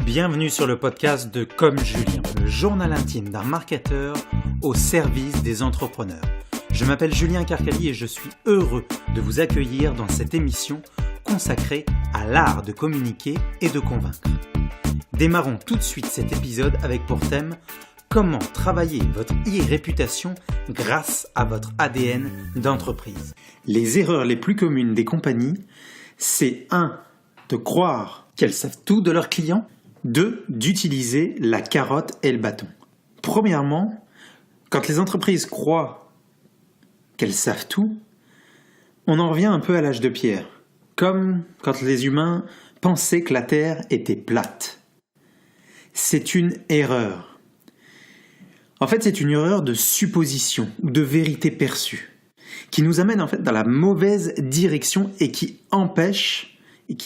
Bienvenue sur le podcast de Comme Julien, le journal intime d'un marketeur au service des entrepreneurs. Je m'appelle Julien Carcali et je suis heureux de vous accueillir dans cette émission consacrée à l'art de communiquer et de convaincre. Démarrons tout de suite cet épisode avec pour thème comment travailler votre e-réputation grâce à votre ADN d'entreprise. Les erreurs les plus communes des compagnies, c'est 1. De croire qu'elles savent tout de leurs clients. 2. D'utiliser la carotte et le bâton. Premièrement, quand les entreprises croient qu'elles savent tout, on en revient un peu à l'âge de pierre, comme quand les humains pensaient que la Terre était plate. C'est une erreur. En fait, c'est une erreur de supposition ou de vérité perçue, qui nous amène en fait dans la mauvaise direction et qui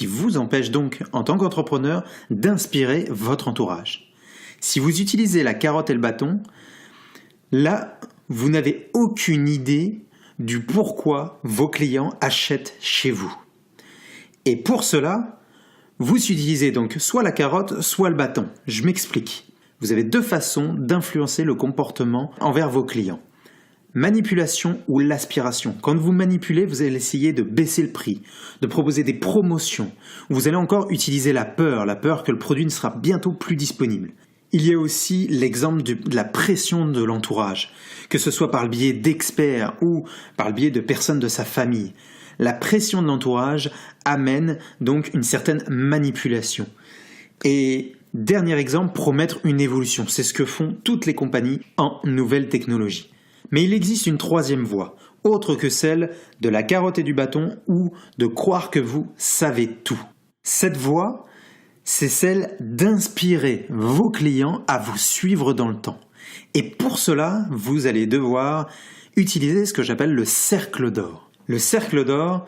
vous empêche donc, en tant qu'entrepreneur, d'inspirer votre entourage. Si vous utilisez la carotte et le bâton, là, vous n'avez aucune idée du pourquoi vos clients achètent chez vous. Et pour cela, vous utilisez donc soit la carotte, soit le bâton. Je m'explique. Vous avez 2 façons d'influencer le comportement envers vos clients. Manipulation ou l'aspiration. Quand vous manipulez, vous allez essayer de baisser le prix, de proposer des promotions. Vous allez encore utiliser la peur que le produit ne sera bientôt plus disponible. Il y a aussi l'exemple de la pression de l'entourage, que ce soit par le biais d'experts ou par le biais de personnes de sa famille. La pression de l'entourage amène donc une certaine manipulation. Et dernier exemple, promettre une évolution. C'est ce que font toutes les compagnies en nouvelles technologies. Mais il existe une 3e voie, autre que celle de la carotte et du bâton ou de croire que vous savez tout. Cette voie, c'est celle d'inspirer vos clients à vous suivre dans le temps. Et pour cela, vous allez devoir utiliser ce que j'appelle le cercle d'or. Le cercle d'or,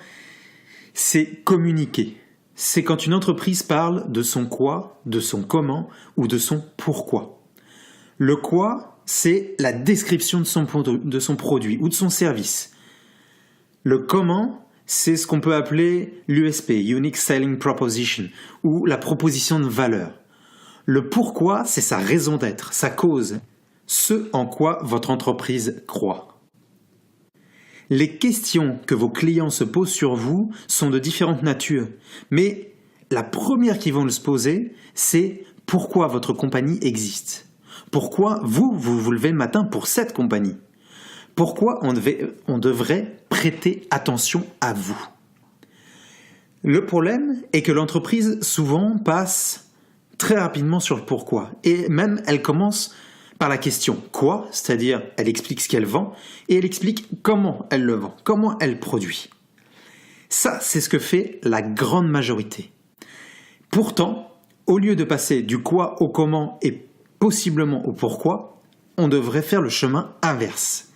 c'est communiquer. C'est quand une entreprise parle de son quoi, de son comment ou de son pourquoi. Le quoi, c'est la description de son produit ou de son service. Le comment, c'est ce qu'on peut appeler l'USP, Unique Selling Proposition, ou la proposition de valeur. Le pourquoi, c'est sa raison d'être, sa cause, ce en quoi votre entreprise croit. Les questions que vos clients se posent sur vous sont de différentes natures, mais la première qu'ils vont se poser, c'est pourquoi votre compagnie existe. Pourquoi vous levez le matin pour cette compagnie? Pourquoi on devrait prêter attention à vous? Le problème est que l'entreprise souvent passe très rapidement sur le pourquoi. Et même elle commence par la question quoi, c'est-à-dire elle explique ce qu'elle vend et elle explique comment elle le vend, comment elle produit. Ça, c'est ce que fait la grande majorité. Pourtant, au lieu de passer du quoi au comment et possiblement au pourquoi, on devrait faire le chemin inverse,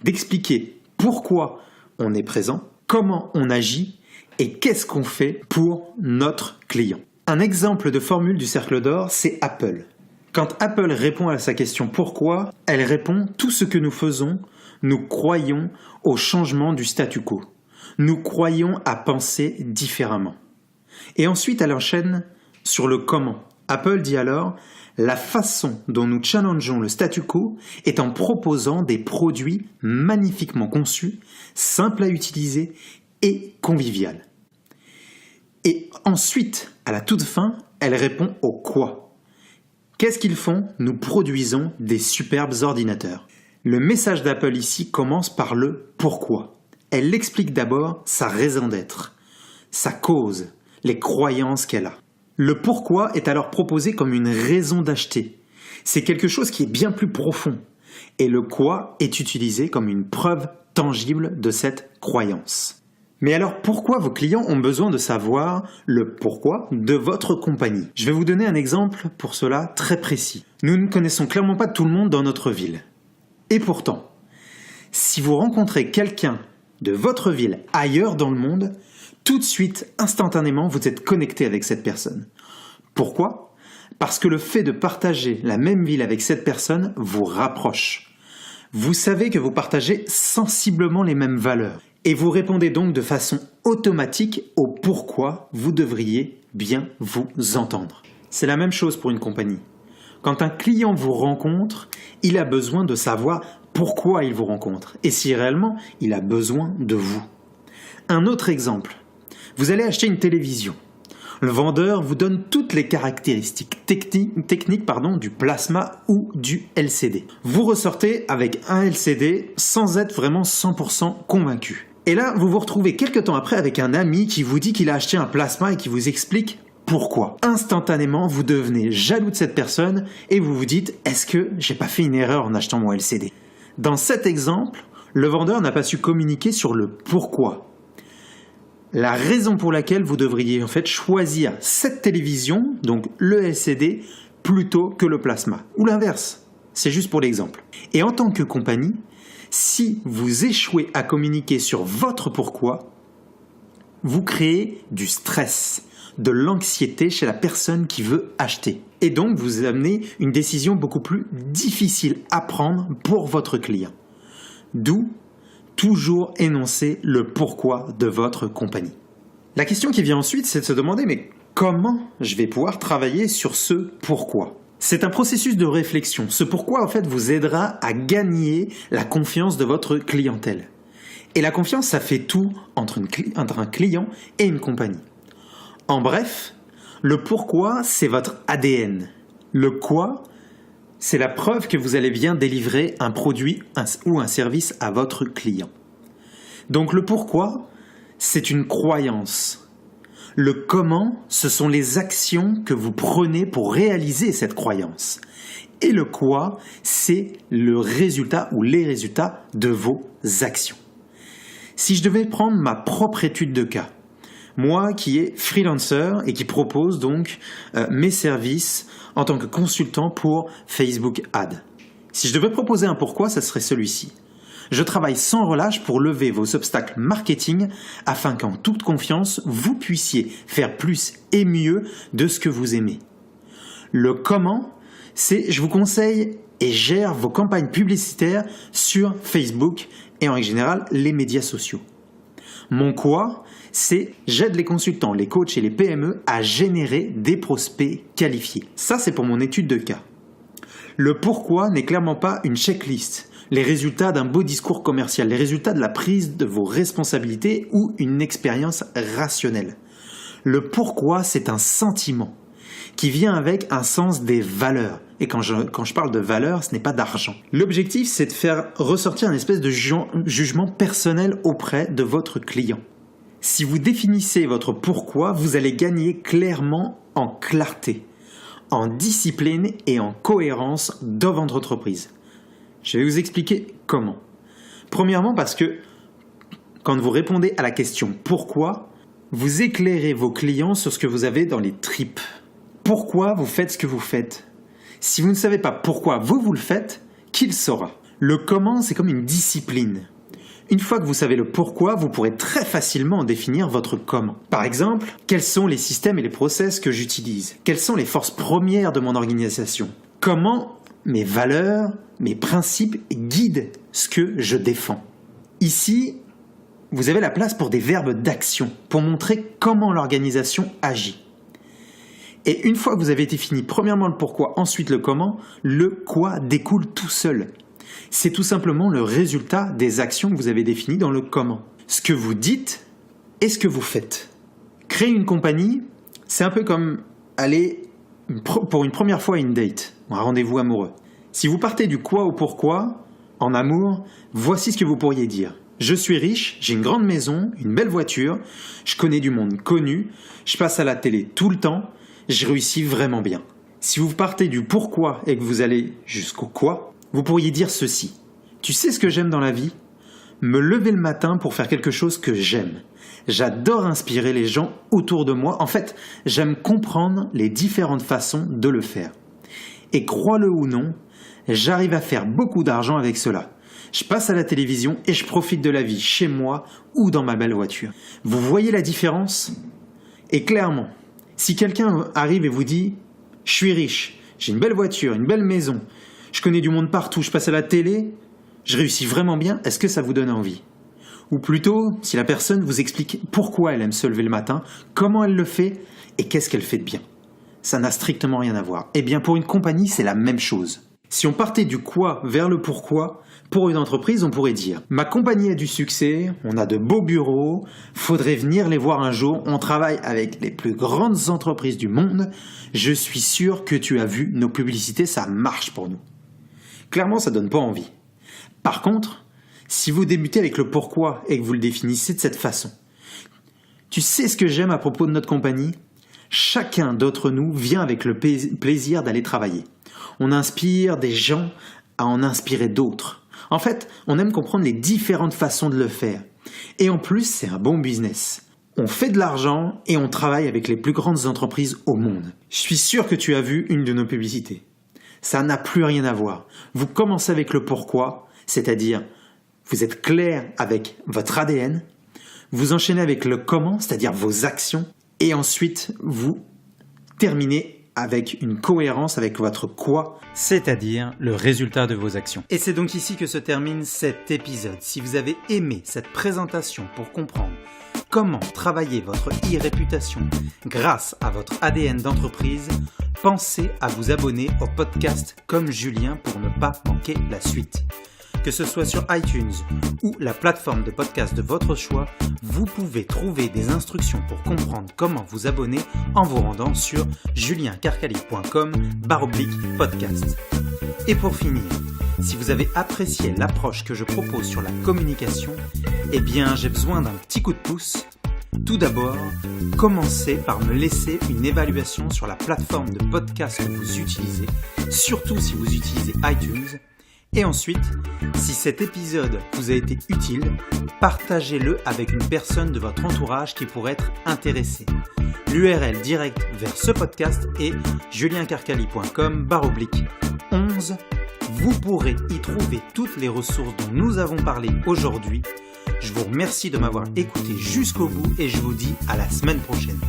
d'expliquer pourquoi on est présent, comment on agit et qu'est-ce qu'on fait pour notre client. Un exemple de formule du cercle d'or, c'est Apple. Quand Apple répond à sa question pourquoi, elle répond tout ce que nous faisons, nous croyons au changement du statu quo. Nous croyons à penser différemment. Et ensuite, elle enchaîne sur le comment. Apple dit alors la façon dont nous challengeons le statu quo est en proposant des produits magnifiquement conçus, simples à utiliser et conviviaux. Et ensuite, à la toute fin, elle répond au quoi. Qu'est-ce qu'ils font? Nous produisons des superbes ordinateurs. Le message d'Apple ici commence par le pourquoi. Elle explique d'abord sa raison d'être, sa cause, les croyances qu'elle a. Le pourquoi est alors proposé comme une raison d'acheter. C'est quelque chose qui est bien plus profond. Et le quoi est utilisé comme une preuve tangible de cette croyance. Mais alors pourquoi vos clients ont besoin de savoir le pourquoi de votre compagnie? Je vais vous donner un exemple pour cela très précis. Nous ne connaissons clairement pas tout le monde dans notre ville. Et pourtant, si vous rencontrez quelqu'un de votre ville ailleurs dans le monde, tout de suite, instantanément, vous êtes connecté avec cette personne. Pourquoi? Parce que le fait de partager la même ville avec cette personne vous rapproche. Vous savez que vous partagez sensiblement les mêmes valeurs. Et vous répondez donc de façon automatique au pourquoi vous devriez bien vous entendre. c'est la même chose pour une compagnie. Quand un client vous rencontre, il a besoin de savoir pourquoi il vous rencontre et si réellement il a besoin de vous. Un autre exemple, vous allez acheter une télévision. Le vendeur vous donne toutes les caractéristiques techniques du plasma ou du LCD. Vous ressortez avec un LCD sans être vraiment 100% convaincu. Et là, vous vous retrouvez quelques temps après avec un ami qui vous dit qu'il a acheté un plasma et qui vous explique pourquoi. Instantanément, vous devenez jaloux de cette personne et vous vous dites « Est-ce que j'ai pas fait une erreur en achetant mon LCD ?» Dans cet exemple, le vendeur n'a pas su communiquer sur le pourquoi. La raison pour laquelle vous devriez en fait choisir cette télévision, donc le LCD, plutôt que le plasma. Ou l'inverse, c'est juste pour l'exemple. Et en tant que compagnie, si vous échouez à communiquer sur votre pourquoi, vous créez du stress, de l'anxiété chez la personne qui veut acheter. Et donc, vous amenez une décision beaucoup plus difficile à prendre pour votre client. D'où toujours énoncer le pourquoi de votre compagnie. La question qui vient ensuite, c'est de se demander, mais comment je vais pouvoir travailler sur ce pourquoi ? C'est un processus de réflexion. Ce pourquoi, en fait, vous aidera à gagner la confiance de votre clientèle. Et la confiance, ça fait tout entre un client et une compagnie. En bref, le pourquoi, c'est votre ADN. Le quoi, c'est la preuve que vous allez bien délivrer un produit ou un service à votre client. Donc le pourquoi, c'est une croyance. Le comment, ce sont les actions que vous prenez pour réaliser cette croyance. Et le quoi, c'est le résultat ou les résultats de vos actions. Si je devais prendre ma propre étude de cas, moi qui est freelancer et qui propose donc mes services en tant que consultant pour Facebook Ads. Si je devais proposer un pourquoi, ça serait celui-ci. Je travaille sans relâche pour lever vos obstacles marketing afin qu'en toute confiance, vous puissiez faire plus et mieux de ce que vous aimez. Le comment, c'est je vous conseille et gère vos campagnes publicitaires sur Facebook et en règle générale les médias sociaux. Mon quoi, c'est j'aide les consultants, les coachs et les PME à générer des prospects qualifiés. Ça, c'est pour mon étude de cas. Le pourquoi n'est clairement pas une checklist, les résultats d'un beau discours commercial, les résultats de la prise de vos responsabilités ou une expérience rationnelle. Le pourquoi, c'est un sentiment qui vient avec un sens des valeurs. Et quand je parle de valeurs, ce n'est pas d'argent. L'objectif, c'est de faire ressortir une espèce de jugement personnel auprès de votre client. Si vous définissez votre pourquoi, vous allez gagner clairement en clarté, en discipline et en cohérence dans votre entreprise. Je vais vous expliquer comment. Premièrement, parce que quand vous répondez à la question « Pourquoi ?», vous éclairez vos clients sur ce que vous avez dans les tripes. Pourquoi vous faites ce que vous faites ? Si vous ne savez pas pourquoi vous le faites, qui le saura ? Le comment, c'est comme une discipline. Une fois que vous savez le pourquoi, vous pourrez très facilement définir votre comment. Par exemple, quels sont les systèmes et les process que j'utilise ? Quelles sont les forces premières de mon organisation ? Comment mes valeurs, mes principes guident ce que je défends ? Ici, vous avez la place pour des verbes d'action, pour montrer comment l'organisation agit. Et une fois que vous avez défini premièrement le pourquoi, ensuite le comment, le quoi découle tout seul. C'est tout simplement le résultat des actions que vous avez définies dans le comment. Ce que vous dites et ce que vous faites. Créer une compagnie, c'est un peu comme aller pour une première fois à une date, un rendez-vous amoureux. Si vous partez du quoi au pourquoi, en amour, voici ce que vous pourriez dire. Je suis riche, j'ai une grande maison, une belle voiture, je connais du monde connu, je passe à la télé tout le temps, je réussis vraiment bien. Si vous partez du pourquoi et que vous allez jusqu'au quoi, vous pourriez dire ceci. Tu sais ce que j'aime dans la vie ? Me lever le matin pour faire quelque chose que j'aime. J'adore inspirer les gens autour de moi. En fait, j'aime comprendre les différentes façons de le faire. Et crois-le ou non, j'arrive à faire beaucoup d'argent avec cela. Je passe à la télévision et je profite de la vie chez moi ou dans ma belle voiture. Vous voyez la différence ? Et clairement, si quelqu'un arrive et vous dit « Je suis riche, j'ai une belle voiture, une belle maison, je connais du monde partout, je passe à la télé, je réussis vraiment bien », est-ce que ça vous donne envie ? Ou plutôt, si la personne vous explique pourquoi elle aime se lever le matin, comment elle le fait et qu'est-ce qu'elle fait de bien. ça n'a strictement rien à voir. Eh bien, pour une compagnie, c'est la même chose. Si on partait du quoi vers le pourquoi, pour une entreprise, on pourrait dire « Ma compagnie a du succès, on a de beaux bureaux, faudrait venir les voir un jour, on travaille avec les plus grandes entreprises du monde, je suis sûr que tu as vu nos publicités, ça marche pour nous. » Clairement, ça donne pas envie. Par contre, si vous débutez avec le pourquoi et que vous le définissez de cette façon, tu sais ce que j'aime à propos de notre compagnie ? Chacun d'entre nous vient avec le plaisir d'aller travailler. On inspire des gens à en inspirer d'autres. En fait, on aime comprendre les différentes façons de le faire. Et en plus, c'est un bon business. On fait de l'argent et on travaille avec les plus grandes entreprises au monde. Je suis sûr que tu as vu une de nos publicités. Ça n'a plus rien à voir. Vous commencez avec le pourquoi, c'est-à-dire vous êtes clair avec votre ADN. Vous enchaînez avec le comment, c'est-à-dire vos actions. Et ensuite, vous terminez avec une cohérence avec votre quoi, c'est-à-dire le résultat de vos actions. Et c'est donc ici que se termine cet épisode. Si vous avez aimé cette présentation pour comprendre comment travailler votre e-réputation grâce à votre ADN d'entreprise, pensez à vous abonner au podcast comme Julien pour ne pas manquer la suite. Que ce soit sur iTunes ou la plateforme de podcast de votre choix, vous pouvez trouver des instructions pour comprendre comment vous abonner en vous rendant sur juliencarcali.com/podcast. Et pour finir, si vous avez apprécié l'approche que je propose sur la communication, eh bien j'ai besoin d'un petit coup de pouce. Tout d'abord, commencez par me laisser une évaluation sur la plateforme de podcast que vous utilisez, surtout si vous utilisez iTunes. Et ensuite, si cet épisode vous a été utile, partagez-le avec une personne de votre entourage qui pourrait être intéressée. L'URL directe vers ce podcast est juliencarcali.com/11. Vous pourrez y trouver toutes les ressources dont nous avons parlé aujourd'hui. Je vous remercie de m'avoir écouté jusqu'au bout et je vous dis à la semaine prochaine.